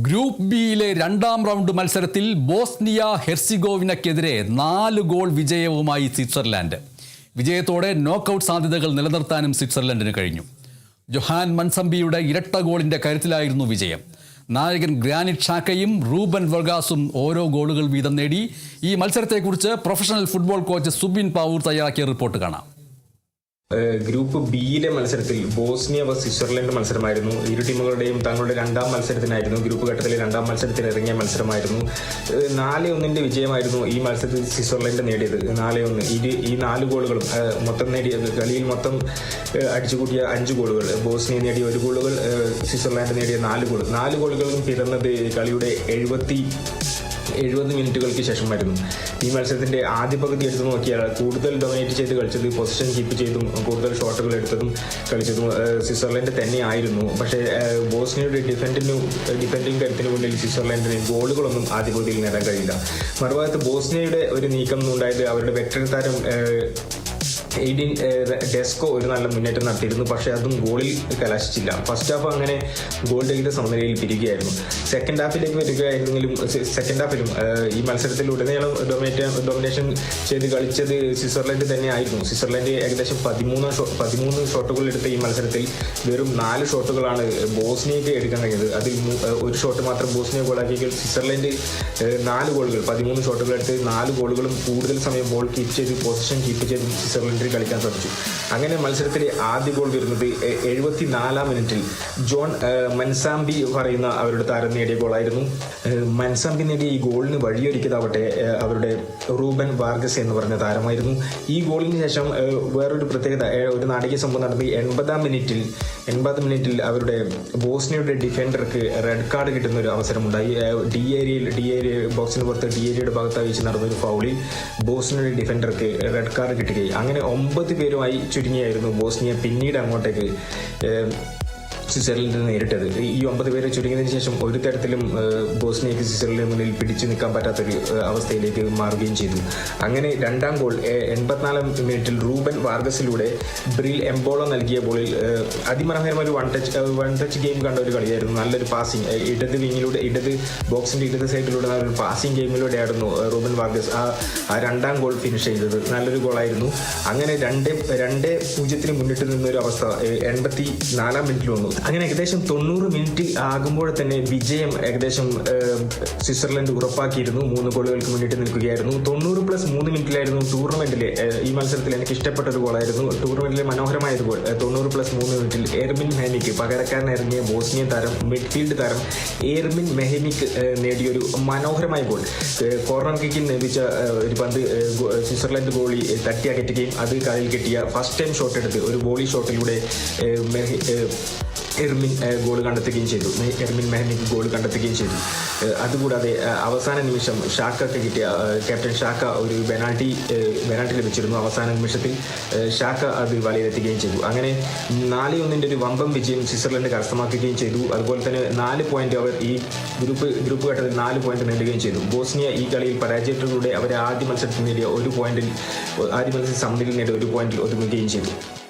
Group ബിയിലെ രണ്ടാം round മത്സരത്തിൽ ബോസ്നിയ ഹെർസിഗോവിനയ്ക്കെതിരെ 4 ഗോൾ വിജയവുമായി സ്വിറ്റ്സർലാൻഡ്. വിജയത്തോടെ നോക്കൌട്ട് സാധ്യതകൾ നിലനിർത്താനും സ്വിറ്റ്സർലൻഡിന് കഴിഞ്ഞു. ജൊഹാൻ മൻസംബിയുടെ ഇരട്ട ഗോളിന്റെ കരുത്തിലായിരുന്നു വിജയം. നായകൻ ഗ്രാനിറ്റ് ഷാക്കയും റൂബൻ വർഗാസും ഓരോ ഗോളുകൾ വീതം നേടി. ഈ മത്സരത്തെക്കുറിച്ച് professional football coach Subin Pavoor തയ്യാറാക്കിയ റിപ്പോർട്ട് കാണാം. ഗ്രൂപ്പ് ബിയിലെ മത്സരത്തിൽ ബോസ്നിയ vs സ്വിറ്റ്സർലൻഡ് മത്സരമായിരുന്നു. ഇരു ടീമുകളുടെയും തങ്ങളുടെ രണ്ടാം മത്സരത്തിനായിരുന്നു. ഗ്രൂപ്പ് ഘട്ടത്തിലെ രണ്ടാം മത്സരത്തിൽ ഇറങ്ങിയ മത്സരമായിരുന്നു. 4-1 വിജയമായിരുന്നു ഈ മത്സരത്തിൽ സ്വിറ്റ്സർലൻഡ് നേടിയത്. 4-1 ഈ 4 ഗോളുകളും മൊത്തം നേടിയത് കളിയിൽ മൊത്തം അടിച്ചുകൂട്ടിയ 5 ഗോളുകൾ. ബോസ്നിയ നേടിയ 1 ഗോളുകൾ, സ്വിറ്റ്സർലൻഡ് നേടിയ 4 ഗോളുകളും പിറന്നത് കളിയുടെ 70 മിനിറ്റുകൾക്ക് ശേഷമായിരുന്നു. ഈ മത്സരത്തിന്റെ ആദ്യ പകുതി എടുത്തു നോക്കിയാൽ കൂടുതൽ ഡൊമിനേറ്റ് ചെയ്ത് കളിച്ചത്, പൊസിഷൻ കീപ്പ് ചെയ്തും കൂടുതൽ ഷോട്ടുകൾ എടുത്തതും കളിച്ചതും സ്വിറ്റ്സർലൻഡ് തന്നെയായിരുന്നു. പക്ഷേ ബോസ്നിയയുടെ ഡിഫൻഡിംഗ് കരുത്തിന് മുന്നിൽ സ്വിറ്റ്സർലൻഡിന് ഗോളുകളൊന്നും ആദ്യ പകുതിയിൽ നേടാൻ കഴിയില്ല. മറുഭാഗത്ത് ബോസ്നിയയുടെ ഒരു നീക്കം ഉണ്ടായത് അവരുടെ വെറ്ററൻ താരം എയ്ഡിൻ ഡെസ്കോ ഒരു നല്ല മുന്നേറ്റം നടത്തിയിരുന്നു. പക്ഷേ അതും ഗോളിൽ കലാശിച്ചില്ല. ഫസ്റ്റ് ഹാഫ് അങ്ങനെ ഗോൾ രഹിത സമനിലയിൽ പിരികയായിരുന്നു. സെക്കൻഡ് ഹാഫിലേക്ക് വരികയായിരുന്നെങ്കിലും സെക്കൻഡ് ഹാഫിലും ഈ മത്സരത്തിൽ ഉടനീളം ഡൊമിനേഷൻ ചെയ്ത് കളിച്ചത് സ്വിറ്റ്സർലൻഡ് തന്നെയായിരുന്നു. സ്വിറ്റ്സർലൻഡ് ഏകദേശം 13 ഷോട്ടുകൾ എടുത്ത ഈ മത്സരത്തിൽ വെറും 4 ഷോട്ടുകളാണ് ബോസ്നിയയ്ക്ക് എടുക്കാൻ കഴിഞ്ഞത്. അതിൽ ഒരു ഷോട്ട് മാത്രം ബോസ്നിയ ഗോളാക്കിയെങ്കിൽ സ്വിറ്റ്സർലൻഡ് 4 ഗോളുകൾ, 13 ഷോട്ടുകൾ എടുത്ത് 4 ഗോളുകളും കൂടുതൽ സമയം ബോൾ കീപ്പ് ചെയ്ത് പൊസിഷൻ കീപ്പ് ചെയ്ത് സ്വിറ്റ്സർലൻഡ് കളിക്കാൻ സാധിച്ചു. അങ്ങനെ മത്സരത്തിലെ ആദ്യ ഗോൾ വരുന്നത് 74-ാം മിനിറ്റിൽ ജോൺ മൻസാംബി പറയുന്ന അവരുടെ താരം നേടിയ ഗോളായിരുന്നു. മൻസാംബി നേടിയ ഈ ഗോളിന് വഴിയൊരുക്കിയതാവട്ടെ അവരുടെ റൂബൻ വാർഗസ് എന്ന് പറഞ്ഞ താരമായിരുന്നു. ഈ ഗോളിന് ശേഷം വേറൊരു പ്രത്യേകത, ഒരു നാടകീയ സംഭവം നടന്നത് 80-ാം മിനിറ്റിൽ അവരുടെ ബോസ്നിയയുടെ ഡിഫൻഡർക്ക് റെഡ് കാർഡ് കിട്ടുന്ന ഒരു അവസരമുണ്ടായി. ഡി ഏരിയ ബോക്സിന് പുറത്ത് ഡി ഏരിയയുടെ ഭാഗത്തായി വെച്ച് നടന്ന ഒരു ഫൗളിൽ ബോസ്നിയയുടെ ഡിഫൻഡർക്ക് റെഡ് കാർഡ് കിട്ടുകയും അങ്ങനെ 9 പേരുമായി ചുരുങ്ങിയായിരുന്നു ബോസ്നിയ പിന്നീട് അങ്ങോട്ടേക്ക് സ്വിറ്റ്സർലൻഡിനെ നേരിട്ടത്. ഈ 9 പേരെ ചുരുങ്ങിയതിനു ശേഷം ഒരു തരത്തിലും ബോസ്നിയയ്ക്ക് സ്വിറ്റ്സർലൻഡിന് മുന്നിൽ പിടിച്ചു നിൽക്കാൻ പറ്റാത്തൊരു അവസ്ഥയിലേക്ക് മാറുകയും ചെയ്തു. അങ്ങനെ രണ്ടാം ഗോൾ 84-ാം മിനിറ്റിൽ റൂബൻ വാർഗസിലൂടെ ബ്രിൽ എംബോളോ നൽകിയ ബോളിൽ അതിമനോഹരമായ ഒരു വൺ ടച്ച് ഗെയിം കണ്ട ഒരു കളിയായിരുന്നു. നല്ലൊരു പാസിംഗ്, ഇടത് ബോക്സിന്റെ ഇടത് സൈഡിലൂടെ നല്ലൊരു പാസിംഗ് ഗെയിമിലൂടെയായിരുന്നു റൂബൻ വാർഗസ് ആ രണ്ടാം ഗോൾ ഫിനിഷ് ചെയ്തത്. നല്ലൊരു ഗോളായിരുന്നു. അങ്ങനെ 2-0 മുന്നിട്ട് നിന്നൊരു അവസ്ഥ 84-ാം മിനിറ്റിൽ വന്നു. അങ്ങനെ ഏകദേശം 90 മിനിറ്റ് ആകുമ്പോൾ തന്നെ വിജയം ഏകദേശം സ്വിറ്റ്സർലൻഡ് ഉറപ്പാക്കിയിരുന്നു. 3 ഗോളുകൾക്ക് മുന്നിട്ട് നിൽക്കുകയായിരുന്നു. 90+3 മിനിറ്റിലായിരുന്നു ടൂർണമെന്റിലെ ഈ മത്സരത്തിൽ എനിക്ക് ഇഷ്ടപ്പെട്ട ഒരു ഗോളായിരുന്നു. ടൂർണമെന്റിലെ മനോഹരമായ ഒരു ഗോൾ 90+3 മിനിറ്റിൽ എർമിൻ മെഹമിക്ക്, പകരക്കാരനിറങ്ങിയ ബോസ്നിയൻ താരം, മിഡ്ഫീൽഡ് താരം എർമിൻ മെഹമിക്ക് നേടിയൊരു മനോഹരമായ ഗോൾ. കോർണർ കിക്കിൽ ലഭിച്ച ഒരു പന്ത് സ്വിറ്റ്സർലൻഡ് ഗോളി തട്ടിയകറ്റുകയും അത് കാലിൽ കെട്ടിയ ഫസ്റ്റ് ടൈം ഷോട്ട് എടുത്ത് ഒരു വോളി ഷോട്ടിലൂടെ എർമിൻ ഗോൾ കണ്ടെത്തുകയും ചെയ്തു. എർമിൻ മെഹമിക്ക് ഗോൾ കണ്ടെത്തുകയും ചെയ്തു. അതുകൂടാതെ അവസാന നിമിഷം ഷാക്കയ്ക്ക് കിട്ടിയ ക്യാപ്റ്റൻ ഷാക്ക ഒരു പെനാൾട്ടി ലഭിച്ചിരുന്നു. അവസാന നിമിഷത്തിൽ ഷാക്ക അത് വലയിലെത്തുകയും ചെയ്തു. അങ്ങനെ 4-1 ഒരു വമ്പം വിജയം സ്വിറ്റ്സർലൻഡ് കരസ്ഥമാക്കുകയും ചെയ്തു. അതുപോലെ തന്നെ 4 പോയിന്റ് അവർ ഈ ഗ്രൂപ്പ് ഘട്ടത്തിൽ 4 പോയിന്റ് നേടുകയും ചെയ്തു. ബോസ്നിയ ഈ കളിയിൽ പരാജയത്തിലൂടെ അവരെ ആദ്യ മത്സരത്തിൽ നേടിയ 1 പോയിന്റിൽ സമനിലയിൽ നേടിയ 1 പോയിന്റിൽ ഒതുങ്ങുകയും ചെയ്തു.